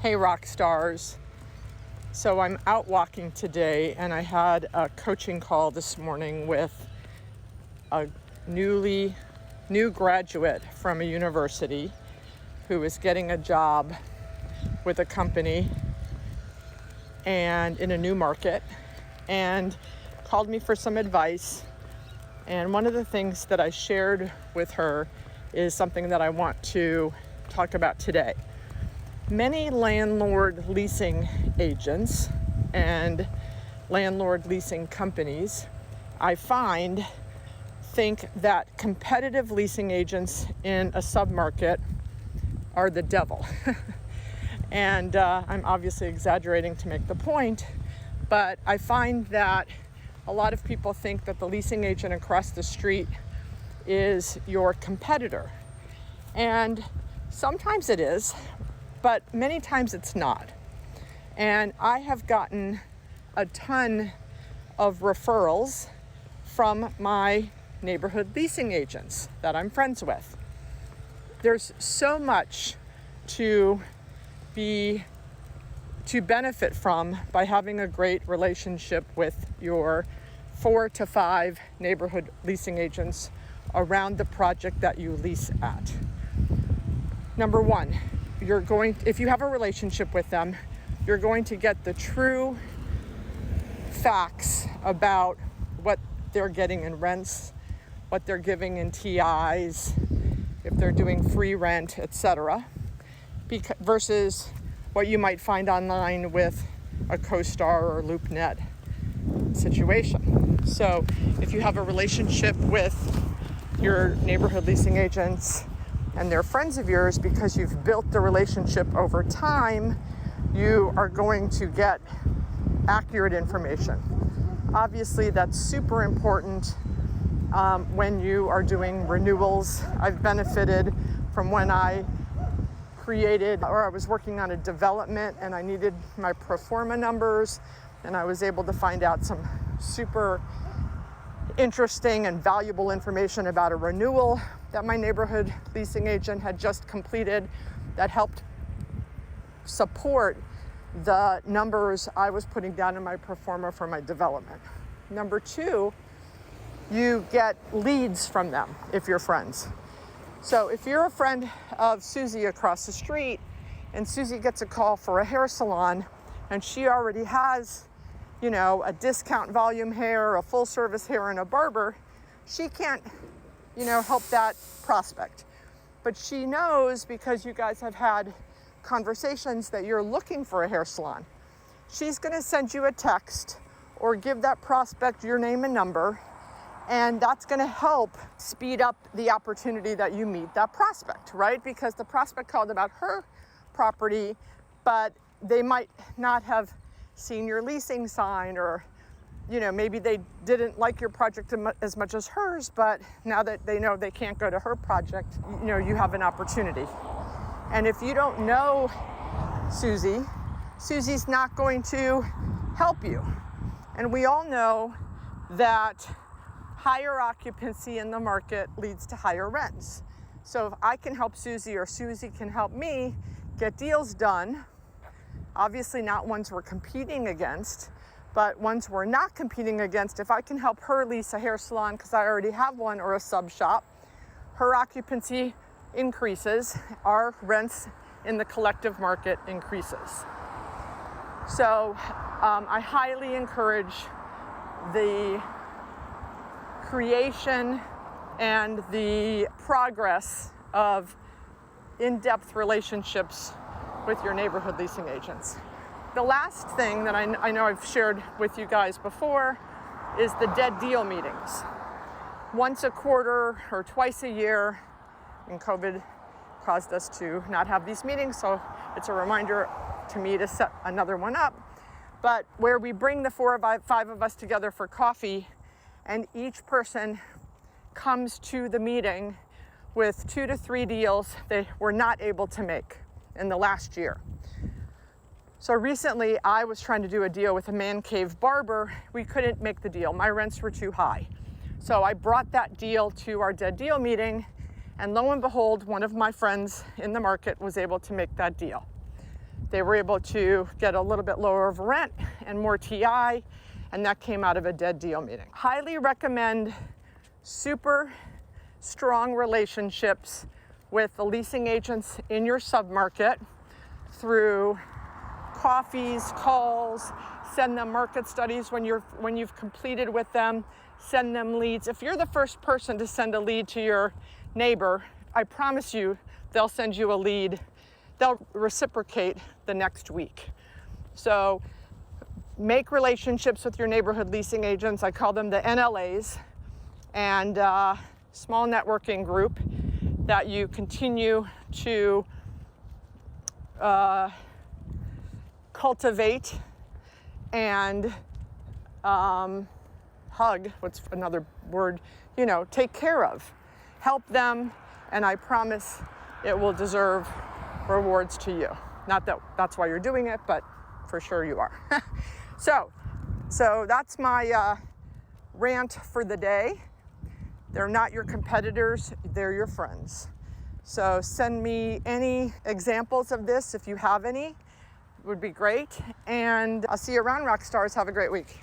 Hey rock stars. So I'm out walking today and I had a coaching call this morning with a new graduate from a university who is getting a job with a company and in a new market, and called me for some advice. And one of the things that I shared with her is something that I want to talk about today. Many landlord leasing agents and landlord leasing companies, I find, think that competitive leasing agents in a submarket are the devil. And I'm obviously exaggerating to make the point, but I find that a lot of people think that the leasing agent across the street is your competitor. And sometimes it is, but many times it's not. And I have gotten a ton of referrals from my neighborhood leasing agents that I'm friends with. There's so much to benefit from by having a great relationship with your 4 to 5 neighborhood leasing agents around the project that you lease at. Number one, if you have a relationship with them, you're going to get the true facts about what they're getting in rents, what they're giving in TIs, if they're doing free rent, etc., versus what you might find online with a CoStar or LoopNet situation. So if you have a relationship with your neighborhood leasing agents and they're friends of yours because you've built the relationship over time, you are going to get accurate information. Obviously, that's super important when you are doing renewals. I've benefited from when I was working on a development and I needed my pro forma numbers, and I was able to find out some super interesting and valuable information about a renewal that my neighborhood leasing agent had just completed that helped support the numbers I was putting down in my pro forma for my development. Number two, you get leads from them if you're friends. So if you're a friend of Susie across the street and Susie gets a call for a hair salon and she already has, a discount volume hair, a full service hair, and a barber, she can't, help that prospect. But she knows, because you guys have had conversations, that you're looking for a hair salon. She's going to send you a text or give that prospect your name and number, and that's going to help speed up the opportunity that you meet that prospect, right? Because the prospect called about her property, but they might not have seen your leasing sign, or, maybe they didn't like your project as much as hers, but now that they know they can't go to her project, you have an opportunity. And if you don't know Susie's not going to help you. And we all know that higher occupancy in the market leads to higher rents. So if I can help Susie, or Susie can help me get deals done, obviously not ones we're competing against, but ones we're not competing against, if I can help her lease a hair salon because I already have one, or a sub shop, her occupancy increases, our rents in the collective market increases. So I highly encourage the creation and the progress of in-depth relationships with your neighborhood leasing agents. The last thing that I know I've shared with you guys before is the dead deal meetings. Once a quarter or twice a year, and COVID caused us to not have these meetings, so it's a reminder to me to set another one up, but where we bring the 4 or 5 of us together for coffee, and each person comes to the meeting with 2 to 3 deals they were not able to make in the last year. So recently I was trying to do a deal with a man cave barber. We couldn't make the deal. My rents were too high. So I brought that deal to our dead deal meeting, and lo and behold, one of my friends in the market was able to make that deal. They were able to get a little bit lower of rent and more TI, and that came out of a dead deal meeting. Highly recommend super strong relationships with the leasing agents in your submarket through coffees, calls, send them market studies when you've completed with them, send them leads. If you're the first person to send a lead to your neighbor, I promise you they'll send you a lead. They'll reciprocate the next week. So make relationships with your neighborhood leasing agents. I call them the NLAs, and small networking group that you continue to cultivate and hug, what's another word, take care of. Help them, and I promise it will deserve rewards to you. Not that that's why you're doing it, but for sure you are. So that's my rant for the day. They're not your competitors, they're your friends. So send me any examples of this if you have any. It would be great. And I'll see you around, rock stars. Have a great week.